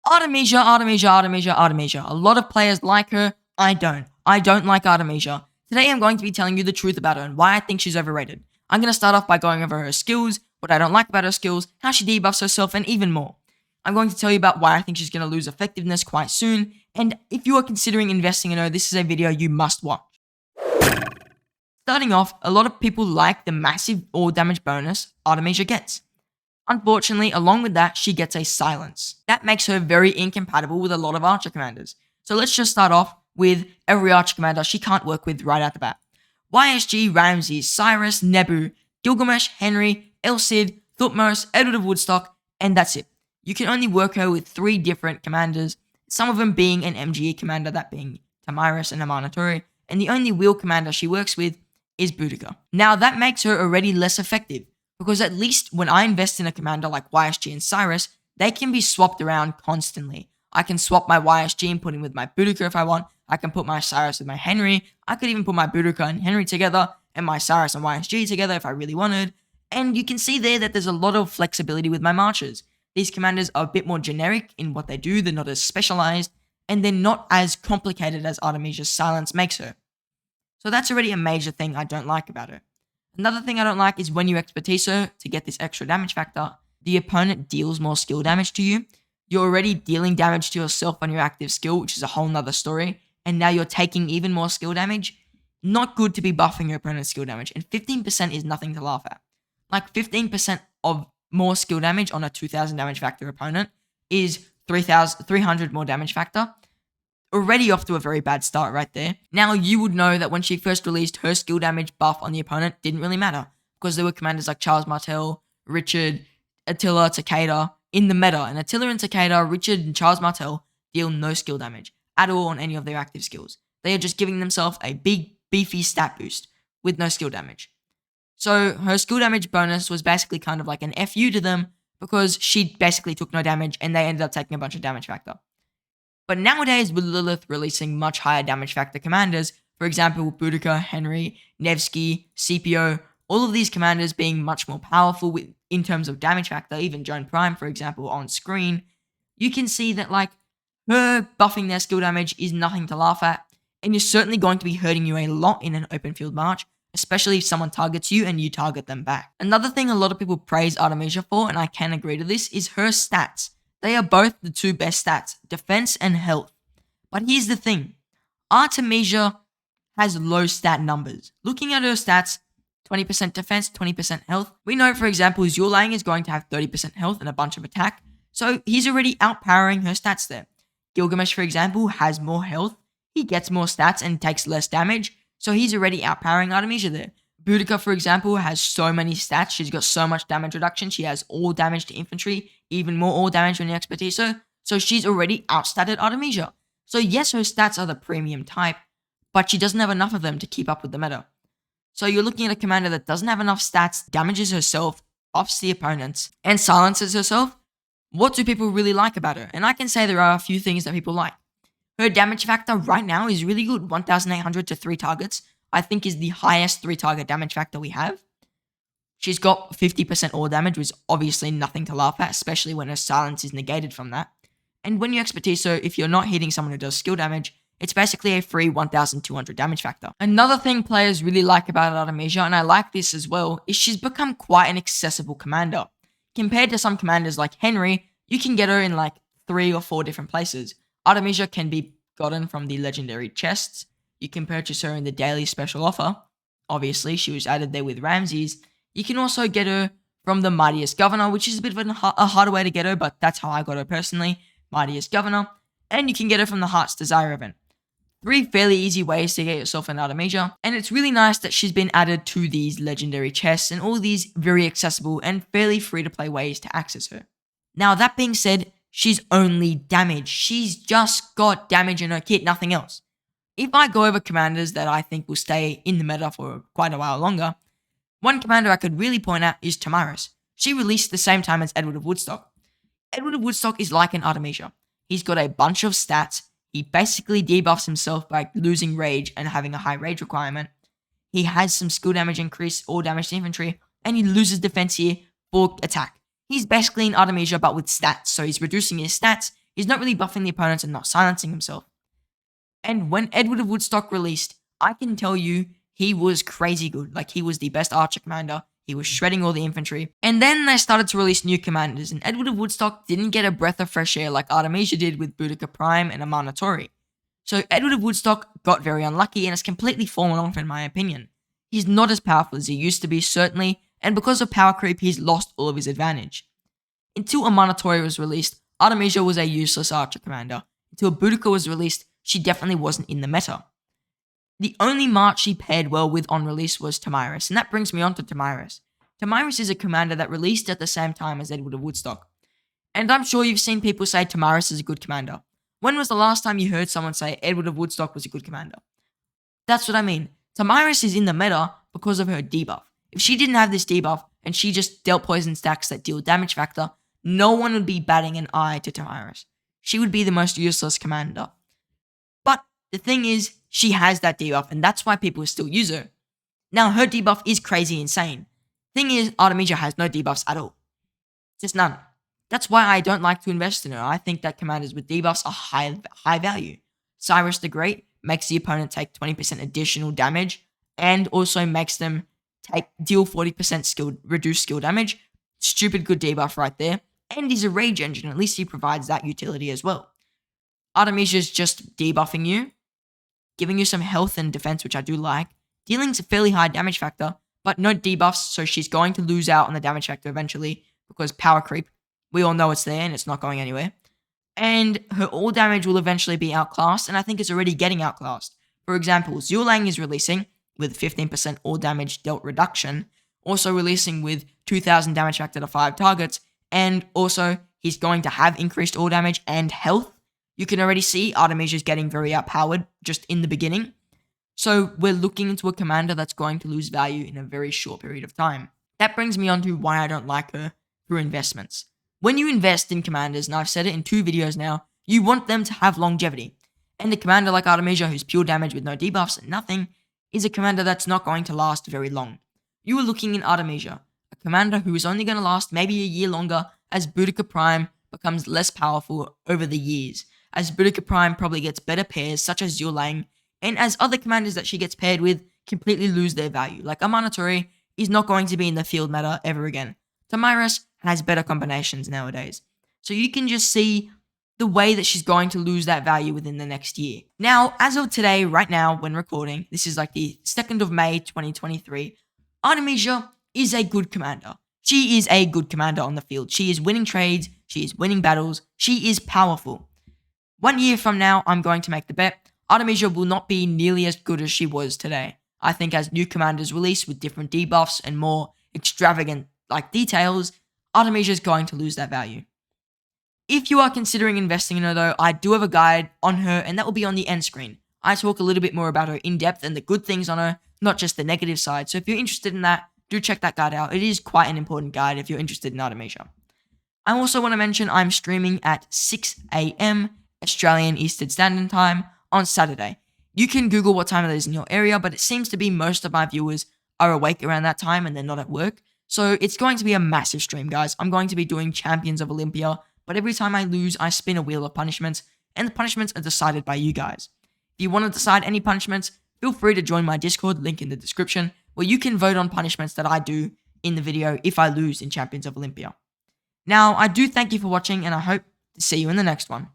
Artemesia. A lot of players like her. I don't. I don't like Artemesia. Today I'm going to be telling you the truth about her and why I think she's overrated. I'm going to start off by going over her skills, what I don't like about her skills, how she debuffs herself, and even more. I'm going to tell you about why I think she's going to lose effectiveness quite soon, and if you are considering investing in her, this is a video you must watch. Starting off, a lot of people like the massive all damage bonus Artemesia gets. Unfortunately, along with that, she gets a silence. That makes her very incompatible with a lot of archer commanders. So let's just start off with every archer commander she can't work with right out the bat. YSG, Ramses, Cyrus, Nebu, Gilgamesh, Henry, El Cid, Thutmose, Edward of Woodstock, and that's it. You can only work her with 3 different commanders, some of them being an MGE commander, that being Tamiris and Minamoto, and the only wheel commander she works with is Boudica. Now that makes her already less effective, because at least when I invest in a commander like YSG and Cyrus, they can be swapped around constantly. I can swap my YSG and put him with my Boudica if I want. I can put my Cyrus with my Henry. I could even put my Boudica and Henry together and my Cyrus and YSG together if I really wanted. And you can see there that there's a lot of flexibility with my marchers. These commanders are a bit more generic in what they do. They're not as specialized, and they're not as complicated as Artemisia's silence makes her. So that's already a major thing I don't like about her. Another thing I don't like is when you expertise her to get this extra damage factor, the opponent deals more skill damage to you. You're already dealing damage to yourself on your active skill, which is a whole nother story, and now you're taking even more skill damage. Not good to be buffing your opponent's skill damage, and 15% is nothing to laugh at. Like 15% of more skill damage on a 2000 damage factor opponent is 300 more damage factor. Already off to a very bad start right there. Now you would know that when she first released, her skill damage buff on the opponent didn't really matter, because there were commanders like Charles Martel, Richard, Attila, Takeda in the meta, and Attila and Takeda, Richard and Charles Martel deal no skill damage at all on any of their active skills. They are just giving themselves a big beefy stat boost with no skill damage. So her skill damage bonus was basically kind of like an FU to them, because she basically took no damage and they ended up taking a bunch of damage factor. But nowadays, with Lilith releasing much higher damage factor commanders, for example, Boudica, Henry, Nevsky, CPO, all of these commanders being much more powerful in terms of damage factor, even Joan Prime, for example, on screen, you can see that like her buffing their skill damage is nothing to laugh at, and is certainly going to be hurting you a lot in an open field march, especially if someone targets you and you target them back. Another thing a lot of people praise Artemisia for, and I can agree to this, is her stats. They are both the 2 best stats, defense and health. But here's the thing, Artemisia has low stat numbers. Looking at her stats, 20% defense, 20% health. We know, for example, LIANG is going to have 30% health and a bunch of attack, so he's already outpowering her stats there. Gilgamesh, for example, has more health, he gets more stats and takes less damage, so he's already outpowering Artemisia there. Boudica, for example, has so many stats. She's got so much damage reduction. She has all damage to infantry, even more all damage when you expertise her. So she's already outstatted Artemisia. So yes, her stats are the premium type, but she doesn't have enough of them to keep up with the meta. So you're looking at a commander that doesn't have enough stats, damages herself, buffs the opponents, and silences herself. What do people really like about her? And I can say there are a few things that people like. Her damage factor right now is really good. 1,800 to 3 targets. I think is the highest 3 target damage factor we have. She's got 50% all damage, which is obviously nothing to laugh at, especially when her silence is negated from that. And when you expertise her, if you're not hitting someone who does skill damage, it's basically a free 1,200 damage factor. Another thing players really like about Artemisia, and I like this as well, is she's become quite an accessible commander. Compared to some commanders like Henry, you can get her in like 3 or 4 different places. Artemisia can be gotten from the legendary chests. You can purchase her in the daily special offer. Obviously, she was added there with Ramses. You can also get her from the Mightiest Governor, which is a bit of a harder way to get her, but that's how I got her personally. Mightiest Governor. And you can get her from the Heart's Desire event. 3 fairly easy ways to get yourself an Artemisia, and it's really nice that she's been added to these legendary chests and all these very accessible and fairly free-to-play ways to access her. Now, that being said, she's only damage. She's just got damage in her kit, nothing else. If I go over commanders that I think will stay in the meta for quite a while longer, one commander I could really point out is Tamiris. She released the same time as Edward of Woodstock. Edward of Woodstock is like an Artemisia. He's got a bunch of stats. He basically debuffs himself by losing rage and having a high rage requirement. He has some skill damage increase or damage to infantry, and he loses defense here for attack. He's basically an Artemisia but with stats, so he's reducing his stats He's not really buffing the opponents and not silencing himself. And when Edward of Woodstock released, I can tell you he was crazy good. Like, he was the best archer commander. He was shredding all the infantry. And then they started to release new commanders, and Edward of Woodstock didn't get a breath of fresh air like Artemesia did with Boudica Prime and Minamoto. So Edward of Woodstock got very unlucky and has completely fallen off in my opinion. He's not as powerful as he used to be, certainly, and because of power creep, he's lost all of his advantage. Until Minamoto was released, Artemesia was a useless archer commander. Until Boudica was released, she definitely wasn't in the meta. The only March she paired well with on release was Thutmose, and that brings me on to Thutmose. Thutmose is a commander that released at the same time as Edward of Woodstock. And I'm sure you've seen people say Thutmose is a good commander. When was the last time you heard someone say Edward of Woodstock was a good commander? That's what I mean. Thutmose is in the meta because of her debuff. If she didn't have this debuff and she just dealt poison stacks that deal damage factor, no one would be batting an eye to Thutmose. She would be the most useless commander. But the thing is, she has that debuff, and that's why people still use her. Now, her debuff is crazy insane. Thing is, Artemisia has no debuffs at all. Just none. That's why I don't like to invest in her. I think that commanders with debuffs are high value. Cyrus the Great makes the opponent take 20% additional damage, and also makes them deal 40% reduced skill damage. Stupid good debuff right there. And he's a rage engine. At least he provides that utility as well. Artemisia's just debuffing you, giving you some health and defense, which I do like. Dealing a fairly high damage factor, but no debuffs, so she's going to lose out on the damage factor eventually because power creep. We all know it's there and it's not going anywhere. And her all damage will eventually be outclassed, and I think it's already getting outclassed. For example, ZHUGE is releasing with 15% all damage dealt reduction, also releasing with 2000 damage factor to 5 targets, and also he's going to have increased all damage and health. You can already see Artemisia is getting very outpowered just in the beginning. So we're looking into a commander that's going to lose value in a very short period of time. That brings me on to why I don't like her through investments. When you invest in commanders, and I've said it in 2 videos now, you want them to have longevity. And a commander like Artemisia, who's pure damage with no debuffs and nothing, is a commander that's not going to last very long. You are looking in Artemisia, a commander who is only going to last maybe a year longer as Boudica Prime becomes less powerful over the years, as Boudica Prime probably gets better pairs such as LIANG, and as other commanders that she gets paired with completely lose their value. Like Minamoto is not going to be in the field meta ever again. Thutmose has better combinations nowadays. So you can just see the way that she's going to lose that value within the next year. Now, as of today, right now, when recording, this is like the 2nd of May, 2023, Artemisia is a good commander. She is a good commander on the field. She is winning trades. She is winning battles. She is powerful. 1 year from now, I'm going to make the bet Artemisia will not be nearly as good as she was today. I think as new commanders release with different debuffs and more extravagant details, Artemisia is going to lose that value. If you are considering investing in her though, I do have a guide on her, and that will be on the end screen. I talk a little bit more about her in depth and the good things on her, not just the negative side. So if you're interested in that, do check that guide out. It is quite an important guide if you're interested in Artemisia. I also want to mention I'm streaming at 6 AM Australian Eastern Standard Time on Saturday. You can Google what time it is in your area, but it seems to be most of my viewers are awake around that time and they're not at work. So it's going to be a massive stream, guys. I'm going to be doing Champions of Olympia, but every time I lose, I spin a wheel of punishments, and the punishments are decided by you guys. If you want to decide any punishments, feel free to join my Discord, link in the description, where you can vote on punishments that I do in the video if I lose in Champions of Olympia. Now, I do thank you for watching, and I hope to see you in the next one.